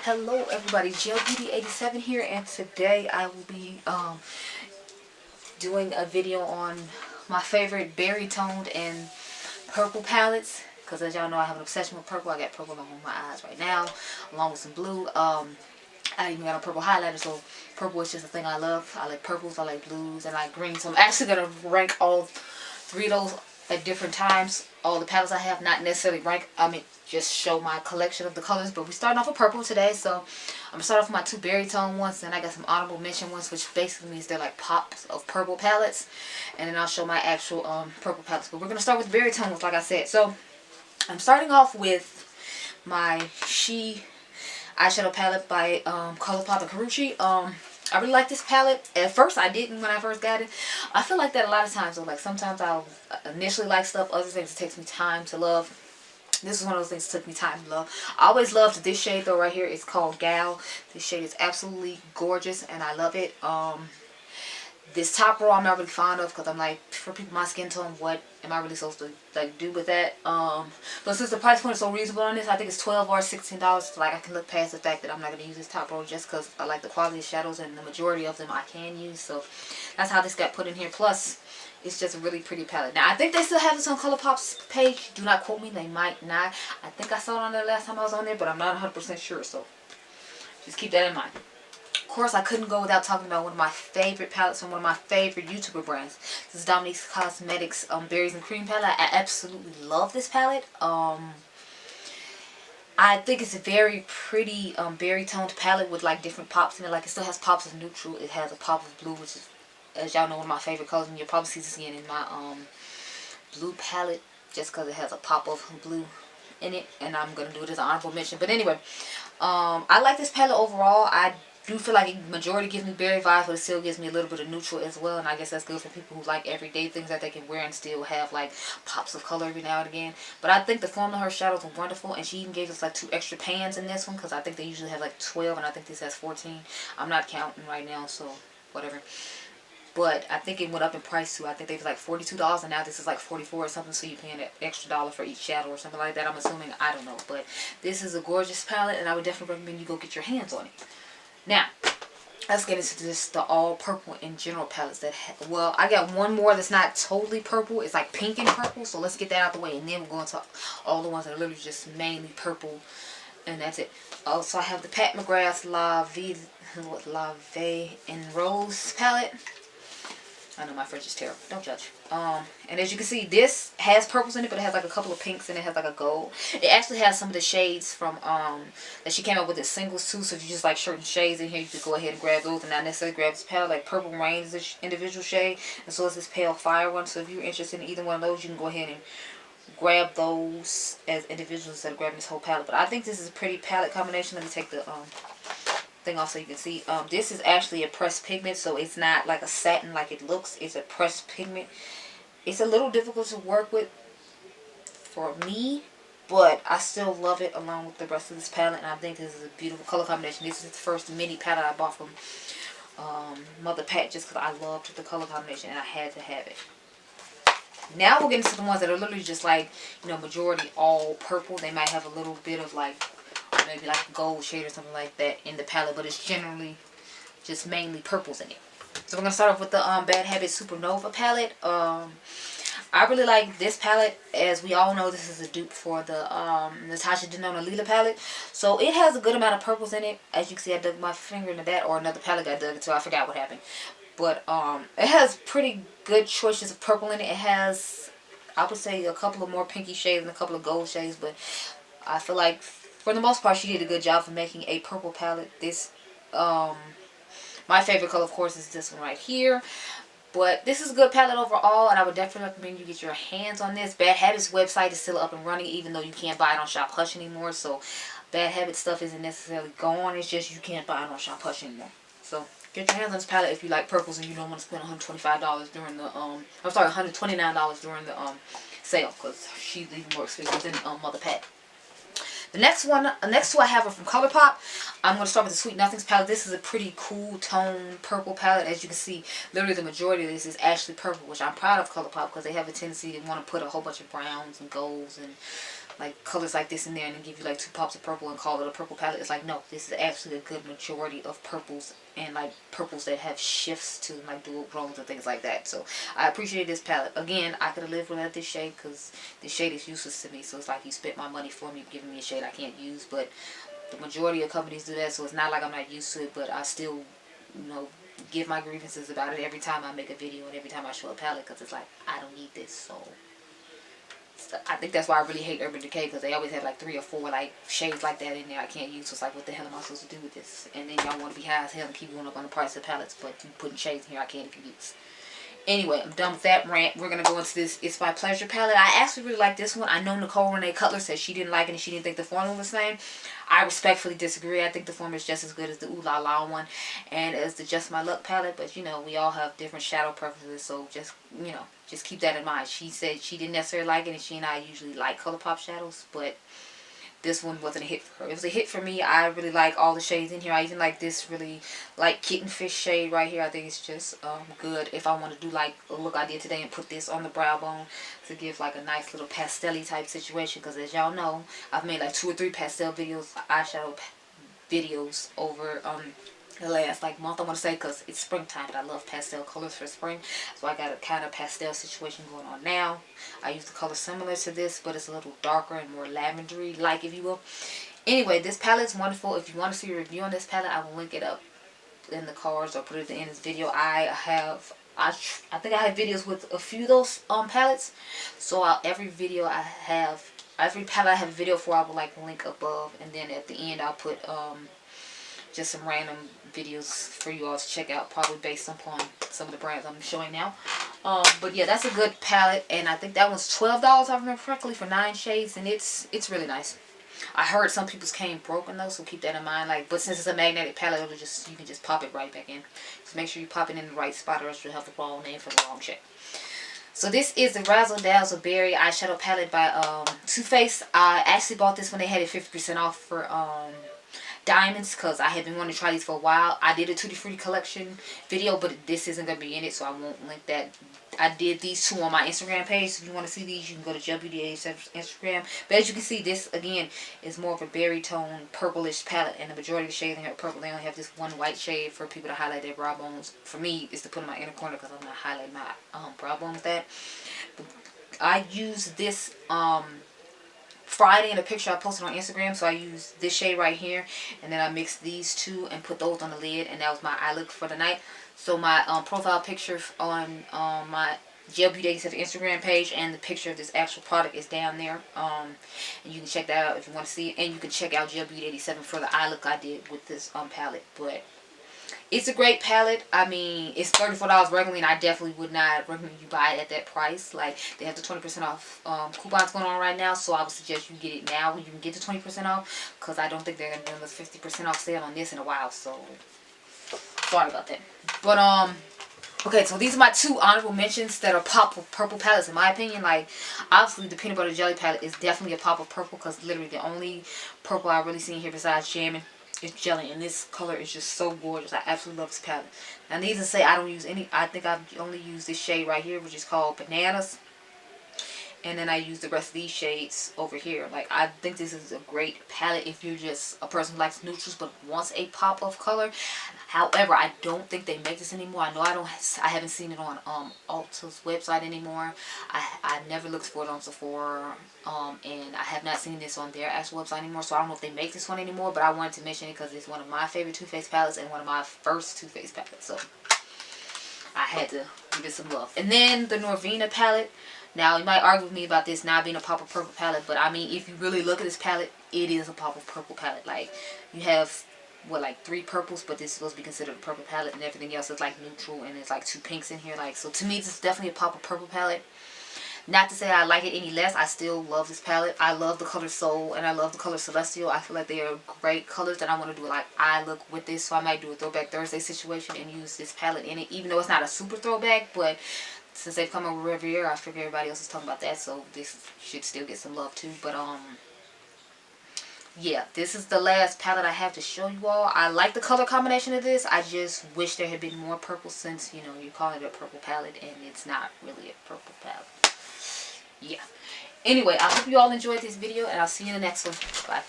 Hello everybody, GLBD87 here, and today I will be doing a video on my favorite berry toned and purple palettes, because as y'all know I have an obsession with purple. I got purple on my eyes right now along with some blue. I even got a purple highlighter, so purple is just a thing I love. I like purples, I like blues, and I like greens. So I'm actually going to rank all three of those at different times. All the palettes I have, not necessarily rank, just show my collection of the colors. But we're starting off with purple today, so I'm going to start off with my two berry tone ones, and I got some honorable mention ones, which basically means they're like pops of purple palettes. And then I'll show my actual purple palettes. But we're going to start with berry tone ones, like I said. So I'm starting off with my She eyeshadow palette by ColourPop and Karuchi. I really like this palette. At first I didn't when I first got it. I feel like that a lot of times though. Like sometimes I'll initially like stuff, other things it takes me time to love. This is one of those things that took me time to love. I always loved this shade though right here. It's called Gal. This shade is absolutely gorgeous and I love it. This top row I'm not really fond of, because I'm like, for people my skin tone, what am I really supposed to like do with that? But since the price point is so reasonable on this, I think it's $12 or $16. So like I can look past the fact that I'm not going to use this top row just because I like the quality of shadows, and the majority of them I can use. So that's how this got put in here. Plus, it's just a really pretty palette. Now I think they still have this on ColourPop's page. Do not quote me, they might not. I think I saw it on there last time I was on there, but I'm not 100% sure. So just keep that in mind. Of course, I couldn't go without talking about one of my favorite palettes from one of my favorite YouTuber brands. This is Dominique's Cosmetics Berries and Cream palette. I absolutely love this palette. I think it's a very pretty berry toned palette with like different pops in it. Like it still has pops of neutral. It has a pop of blue, which is, as y'all know, one of my favorite colors. And you'll probably see this again in my blue palette, just because it has a pop of blue in it. And I'm going to do it as an honorable mention. But anyway, I like this palette overall. I do feel like the majority gives me berry vibes, but it still gives me a little bit of neutral as well. And I guess that's good for people who like everyday things that they can wear and still have like pops of color every now and again. But I think the formula of her shadows were wonderful, and she even gave us like 2 extra pans in this one, because I think they usually have like 12 and I think this has 14. I'm not counting right now, so whatever. But I think it went up in price too. I think they was like $42 and now this is like $44 or something, so you're paying an extra dollar for each shadow or something like that, I'm assuming. I don't know. But this is a gorgeous palette and I would definitely recommend you go get your hands on it. Now, let's get into the all purple in general palettes that well, I got one more that's not totally purple. It's like pink and purple, so let's get that out the way, and then we're going to all the ones that are literally just mainly purple, and that's it. Also, I have the Pat McGrath's La Vie en Rose palette. I know my French is terrible. Don't judge. And as you can see, this has purples in it, but it has like a couple of pinks and it has like a gold. It actually has some of the shades from that she came up with as singles too. So if you just like certain shades in here, you could go ahead and grab those and not necessarily grab this palette. Like Purple Rain is this individual shade, and so is this Pale Fire one. So if you're interested in either one of those, you can go ahead and grab those as individuals instead of grabbing this whole palette. But I think this is a pretty palette combination. Let me take the thing off so you can see. This is actually a pressed pigment, so it's not like a satin like it looks. It's a pressed pigment. It's a little difficult to work with for me, but I still love it along with the rest of this palette, and I think this is a beautiful color combination. This is the first mini palette I bought from Mother Pat, just because I loved the color combination and I had to have it. Now we'll get into the ones that are literally just like, you know, majority all purple. They might have a little bit of like maybe like a gold shade or something like that in the palette, but it's generally just mainly purples in it. So we're going to start off with the Bad Habits Supernova palette. I really like this palette. As we all know, this is a dupe for the Natasha Denona Lila palette. So it has a good amount of purples in it. As you can see, I dug my finger into that, or another palette got dug into. I forgot what happened. But it has pretty good choices of purple in it. It has, I would say, a couple of more pinky shades and a couple of gold shades. But I feel like for the most part, she did a good job of making a purple palette. This, my favorite color, of course, is this one right here. But this is a good palette overall, and I would definitely recommend you get your hands on this. Bad Habits website is still up and running, even though you can't buy it on Shop Hush anymore. So Bad Habits stuff isn't necessarily gone. It's just you can't buy it on Shop Hush anymore. So get your hands on this palette if you like purples and you don't want to spend $125 during the I'm sorry, $129 during the sale, because she's even more expensive than Mother Pat. The next two I have are from ColourPop. I'm going to start with the Sweet Nothings palette. This is a pretty cool tone purple palette. As you can see, literally the majority of this is actually purple, which I'm proud of ColourPop, because they have a tendency to want to put a whole bunch of browns and golds and like colors like this in there and then give you like 2 pops of purple and call it a purple palette. It's like, no, this is actually a good majority of purples, and like purples that have shifts to like dual tones and things like that. So I appreciate this palette. Again, I could have lived without this shade because this shade is useless to me. So it's like you spent my money for me giving me a shade I can't use. But the majority of companies do that, so it's not like I'm not used to it, but I still, you know, give my grievances about it every time I make a video and every time I show a palette, because it's like, I don't need this. So I think that's why I really hate Urban Decay, because they always have like 3 or 4 like shades like that in there I can't use. So it's like, what the hell am I supposed to do with this? And then y'all want to be high as hell and keep going up on the price of palettes, but you putting shades in here I can't even use. Anyway, I'm done with that rant. We're going to go into this It's by Pleasure palette. I actually really like this one. I know Nicole Renee Cutler said she didn't like it and she didn't think the formula was the same. I respectfully disagree. I think the formula is just as good as the Ooh La La one and as the Just My Luck palette. But, you know, we all have different shadow preferences. So just, you know, just keep that in mind. She said she didn't necessarily like it, and she and I usually like ColourPop shadows. But this one wasn't a hit for her. It was a hit for me. I really like all the shades in here. I even like this really like kitten fish shade right here. I think it's just good if I want to do like a look I did today and put this on the brow bone to give like a nice little pastel-y type situation. Because as y'all know, I've made like 2 or 3 pastel videos, eyeshadow videos over the last like month, I want to say, because it's springtime and I love pastel colors for spring. So I got a kind of pastel situation going on now. I use the color similar to this, but it's a little darker and more lavendery like, if you will. Anyway, this palette's wonderful. If you want to see a review on this palette, I will link it up in the cards or put it at the end of this video. I think I have videos with a few of those palettes. So every palette I have a video for, I will like link above, and then at the end I'll put just some random videos for you all to check out, probably based upon some of the brands I'm showing now. But yeah, that's a good palette, and I think that one's $12, if I remember correctly, for 9 shades, and it's really nice. I heard some people's came broken though, so keep that in mind. Like, but since it's a magnetic palette, it'll just, you can just pop it right back in. Just make sure you pop it in the right spot, or else you'll have the wrong name for the wrong shade. So this is the Razzle Dazzle Berry eyeshadow palette by Too Faced. I actually bought this when they had it 50% off for diamonds, because I had been wanting to try these for a while. I did a Tutti Frutti collection video, but this isn't going to be in it, so I won't link that. I did these 2 on my Instagram page. So if you want to see these, you can go to WDA7's Instagram. But as you can see, this again is more of a berry tone purplish palette, and the majority of the shades in here are purple. They only have this one white shade for people to highlight their brow bones. For me, it's to put in my inner corner, because I'm not highlighting my brow bone with that. But I use this Friday in a picture I posted on Instagram. So I used this shade right here, and then I mixed these 2 and put those on the lid, and that was my eye look for the night. So my profile picture on my GLBeauty87 Instagram page, and the picture of this actual product is down there. And you can check that out if you want to see it, and you can check out GLBeauty87 for the eye look I did with this palette. But it's a great palette. I mean, it's $34 regularly, and I definitely would not recommend you buy it at that price. Like, they have the 20% off coupons going on right now, so I would suggest you get it now when you can get the 20% off, because I don't think they're going to do this 50% off sale on this in a while, so sorry about that. But, okay, so these are my 2 honorable mentions that are pop of purple palettes, in my opinion. Like, obviously, the Peanut Butter Jelly palette is definitely a pop of purple, because literally the only purple I've really seen here besides jamming is jelly, and this color is just so gorgeous. I absolutely love this palette. Now, I need to say I don't use any. I think I've only used this shade right here, which is called Bananas. And then I use the rest of these shades over here. Like, I think this is a great palette if you're just a person who likes neutrals but wants a pop of color. However, I don't think they make this anymore. I know I haven't seen it on Ulta's website anymore. I never looked for it on Sephora. And I have not seen this on their actual website anymore. So I don't know if they make this one anymore. But I wanted to mention it because it's one of my favorite Too Faced palettes and one of my first Too Faced palettes. So I had to give it some love. And then the Noir Vena palette. Now, you might argue with me about this not being a pop of purple palette, but I mean, if you really look at this palette, it is a pop of purple palette. Like, you have, what, like 3 purples, but this is supposed to be considered a purple palette, and everything else is like neutral, and there's like 2 pinks in here. Like, so to me, this is definitely a pop of purple palette. Not to say I like it any less. I still love this palette. I love the color Soul, and I love the color Celestial. I feel like they are great colors, and I want to do like eye look with this, so I might do a Throwback Thursday situation and use this palette in it, even though it's not a super throwback, but since they've come over every year, I figure everybody else is talking about that, so this should still get some love too. But yeah, this is the last palette I have to show you all. I like the color combination of this. I just wish there had been more purple, since, you know, you call it a purple palette and it's not really a purple palette. Yeah. Anyway, I hope you all enjoyed this video, and I'll see you in the next one. Bye.